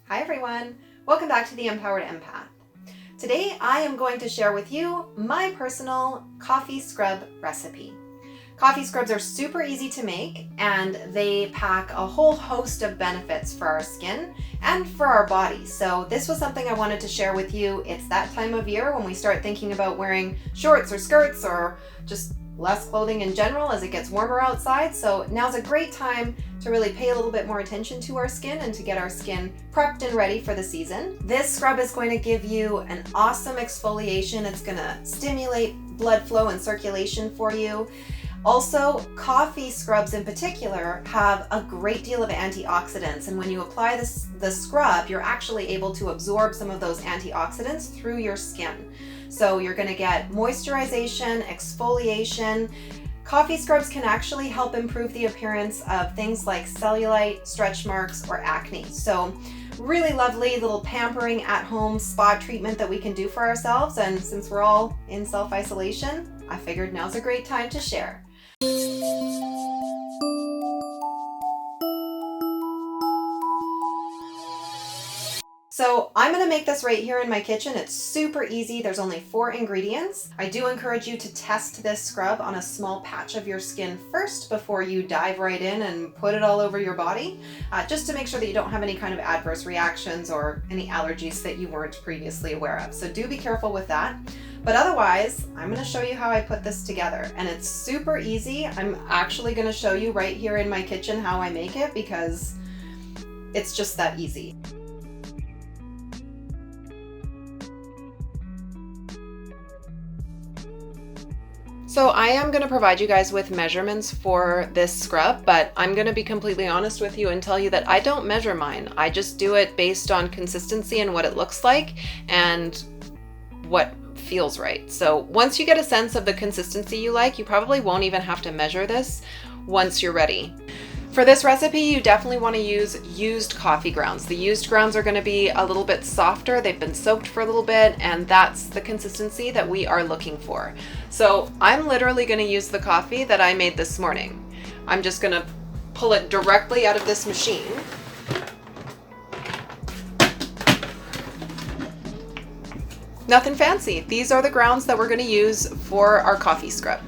Hi everyone, welcome back to the Empowered Empath. Today I am going to share with you my personal coffee scrub recipe. Coffee scrubs are super easy to make and they pack a whole host of benefits for our skin and for our bodies. So this was something I wanted to share with you. It's that time of year when we start thinking about wearing shorts or skirts or just less clothing in general as it gets warmer outside. So now's a great time to really pay a little bit more attention to our skin and to get our skin prepped and ready for the season. This scrub is going to give you an awesome exfoliation. It's going to stimulate blood flow and circulation for you. Also, coffee scrubs in particular have a great deal of antioxidants, and when you apply the scrub, you're actually able to absorb some of those antioxidants through your skin. So you're going to get moisturization, exfoliation. Coffee scrubs can actually help improve the appearance of things like cellulite, stretch marks, or acne. So really lovely little pampering at-home spa treatment that we can do for ourselves, and since we're all in self-isolation, I figured now's a great time to share. So I'm going to make this right here in my kitchen. It's super easy. There's only 4 ingredients. I do encourage you to test this scrub on a small patch of your skin first before you dive right in and put it all over your body, just to make sure that you don't have any kind of adverse reactions or any allergies that you weren't previously aware of. So do be careful with that. But otherwise, I'm going to show you how I put this together, and it's super easy. I'm actually going to show you right here in my kitchen how I make it because it's just that easy. So I am going to provide you guys with measurements for this scrub, but I'm going to be completely honest with you and tell you that I don't measure mine. I just do it based on consistency and what it looks like and what feels right. So once you get a sense of the consistency you like, you probably won't even have to measure this once you're ready. For this recipe, you definitely want to use used coffee grounds. The used grounds are going to be a little bit softer. They've been soaked for a little bit, and that's the consistency that we are looking for. So I'm literally going to use the coffee that I made this morning. I'm just going to pull it directly out of this machine. Nothing fancy. These are the grounds that we're going to use for our coffee scrub.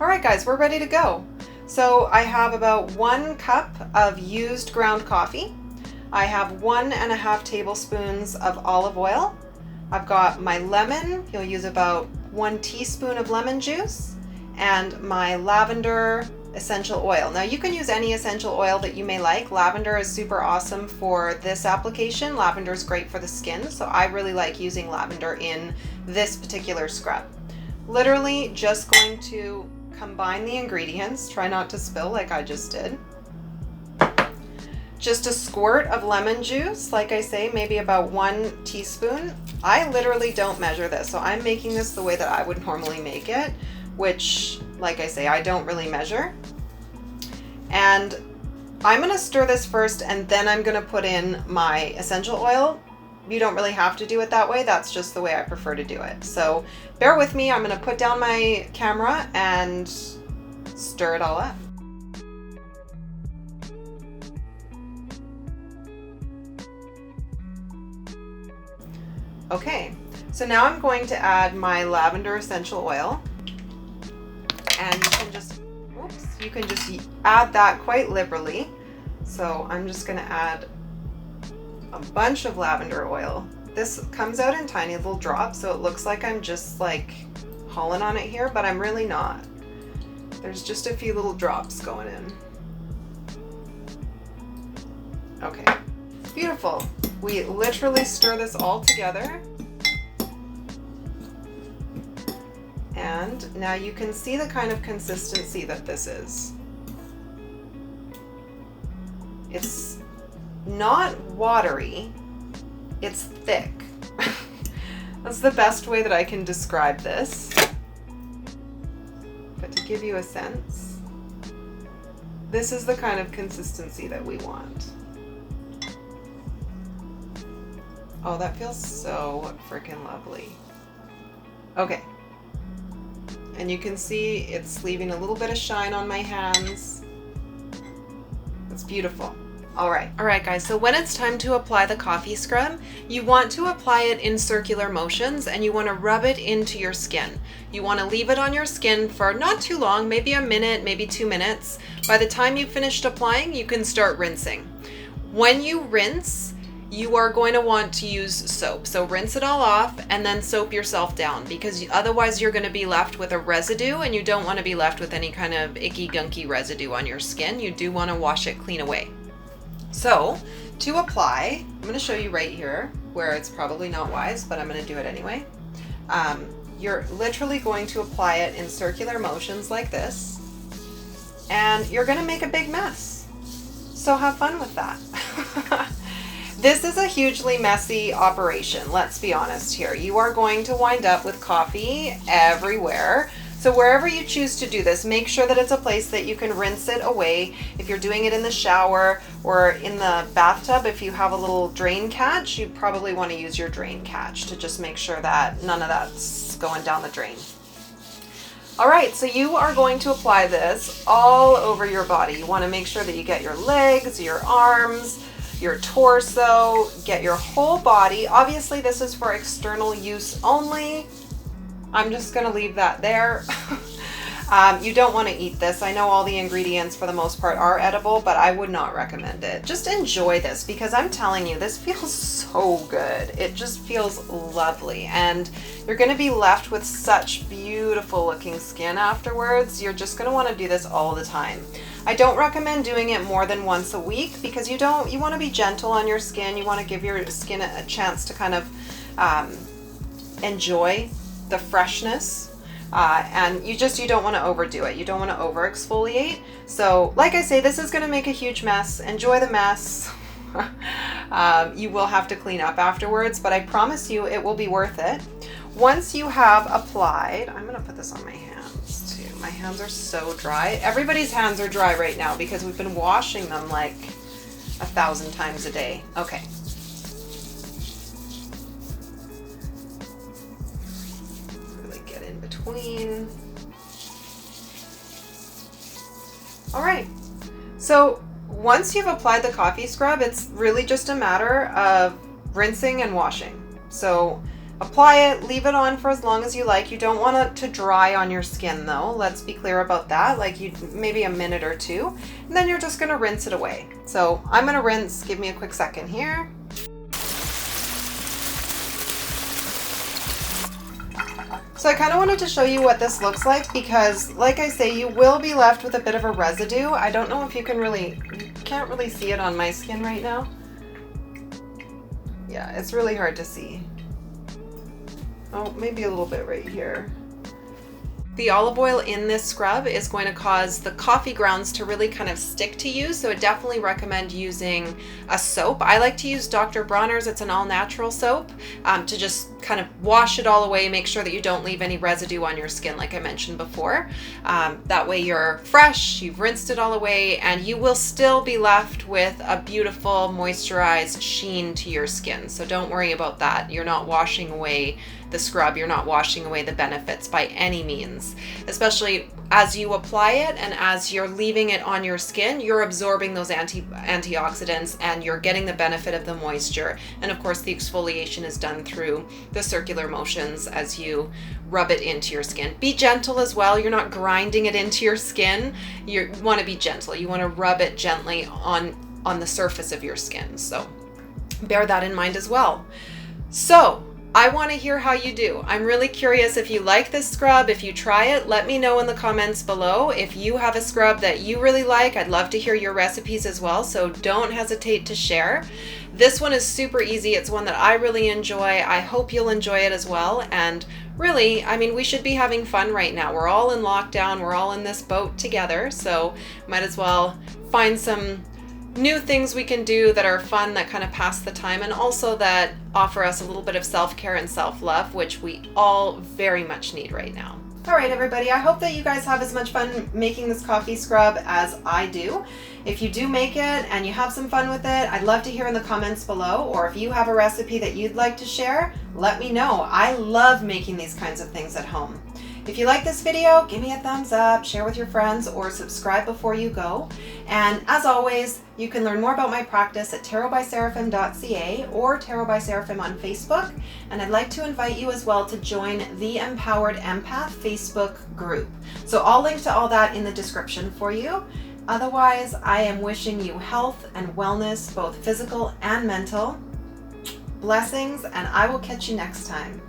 All right, guys, we're ready to go. So I have about 1 cup of used ground coffee. I have 1.5 tablespoons of olive oil. I've got my lemon. You'll use about 1 teaspoon of lemon juice, and my lavender essential oil. Now you can use any essential oil that you may like. Lavender is super awesome for this application. Lavender is great for the skin, so I really like using lavender in this particular scrub. Literally just going to combine the ingredients. Try not to spill like I just did. Just a squirt of lemon juice, like I say, maybe about 1 teaspoon. I literally don't measure this, so I'm making this the way that I would normally make it, which, like I say, I don't really measure. And I'm gonna stir this first, and then I'm gonna put in my essential oil. You don't really have to do it that way. That's just the way I prefer to do it. So bear with me. I'm gonna put down my camera and stir it all up. Okay, so now I'm going to add my lavender essential oil, and you can just add that quite liberally. So I'm just going to add a bunch of lavender oil. This comes out in tiny little drops, so it looks like I'm just like hauling on it here, but I'm really not. There's just a few little drops going in. Okay, beautiful. We literally stir this all together. And now you can see the kind of consistency that this is. It's not watery, it's thick. That's the best way that I can describe this. But to give you a sense, this is the kind of consistency that we want. Oh, that feels so freaking lovely. Okay. And you can see it's leaving a little bit of shine on my hands. It's beautiful. All right guys, so when it's time to apply the coffee scrub, you want to apply it in circular motions and you want to rub it into your skin. You want to leave it on your skin for not too long, maybe a minute, maybe 2 minutes. By the time you've finished applying, you can start rinsing. When you rinse, you are going to want to use soap. So rinse it all off and then soap yourself down, because otherwise you're going to be left with a residue and you don't want to be left with any kind of icky gunky residue on your skin. You do want to wash it clean away. So to apply, I'm going to show you right here where it's probably not wise, but I'm going to do it anyway. You're literally going to apply it in circular motions like this, and you're going to make a big mess. So have fun with that. This is a hugely messy operation, let's be honest here. You are going to wind up with coffee everywhere. So wherever you choose to do this, make sure that it's a place that you can rinse it away. If you're doing it in the shower or in the bathtub, if you have a little drain catch, you probably want to use your drain catch to just make sure that none of that's going down the drain. All right, so you are going to apply this all over your body. You want to make sure that you get your legs, your arms, your torso, get your whole body. Obviously, this is for external use only. I'm just going to leave that there. You don't want to eat this. I know all the ingredients for the most part are edible, but I would not recommend it. Just enjoy this, because I'm telling you, this feels so good. It just feels lovely, and you're going to be left with such beautiful looking skin afterwards. You're just going to want to do this all the time. I don't recommend doing it more than once a week, because you want to be gentle on your skin. You want to give your skin a chance to kind of enjoy the freshness. And you don't want to overdo it. You don't want to over exfoliate. So like I say, this is going to make a huge mess. Enjoy the mess. You will have to clean up afterwards, but I promise you it will be worth it. Once you have applied, I'm going to put this on my hands too. My hands are so dry. Everybody's hands are dry right now because we've been washing them like 1,000 times a day. Okay. Between. All right, so once you've applied the coffee scrub, it's really just a matter of rinsing and washing. So apply it, leave it on for as long as you like. You don't want it to dry on your skin though. Let's be clear about that. Like maybe a minute or two, and then you're just going to rinse it away. So I'm going to rinse. Give me a quick second here. So I kind of wanted to show you what this looks like, because like I say, you will be left with a bit of a residue. I don't know if you can't really see it on my skin right now. Yeah, it's really hard to see. Oh, maybe a little bit right here. The olive oil in this scrub is going to cause the coffee grounds to really kind of stick to you, so I definitely recommend using a soap. I like to use Dr. Bronner's. It's an all-natural soap to just kind of wash it all away, make sure that you don't leave any residue on your skin like I mentioned before. That way you're fresh, you've rinsed it all away, and you will still be left with a beautiful moisturized sheen to your skin. So don't worry about that. You're not washing away the scrub, you're not washing away the benefits by any means. Especially as you apply it and as you're leaving it on your skin, you're absorbing those antioxidants and you're getting the benefit of the moisture. And of course the exfoliation is done through the circular motions as you rub it into your skin. Be gentle as well. You're not grinding it into your skin. You want to be gentle. You want to rub it gently on the surface of your skin. So bear that in mind as well. So I want to hear how you do. I'm really curious if you like this scrub. If you try it, let me know in the comments below. If you have a scrub that you really like, I'd love to hear your recipes as well, so don't hesitate to share. This one is super easy. It's one that I really enjoy. I hope you'll enjoy it as well. And really, I mean, we should be having fun right now. We're all in lockdown. We're all in this boat together, so might as well find some new things we can do that are fun, that kind of pass the time, and also that offer us a little bit of self-care and self-love, which we all very much need right now. All right, everybody, I hope that you guys have as much fun making this coffee scrub as I do. If you do make it and you have some fun with it, I'd love to hear in the comments below, or if you have a recipe that you'd like to share, let me know. I love making these kinds of things at home. If you like this video, give me a thumbs up, share with your friends, or subscribe before you go. And as always, you can learn more about my practice at tarotseraphim.ca or Tarot by Seraphim on Facebook. And I'd like to invite you as well to join the Empowered Empath Facebook group. So I'll link to all that in the description for you. Otherwise, I am wishing you health and wellness, both physical and mental. Blessings, and I will catch you next time.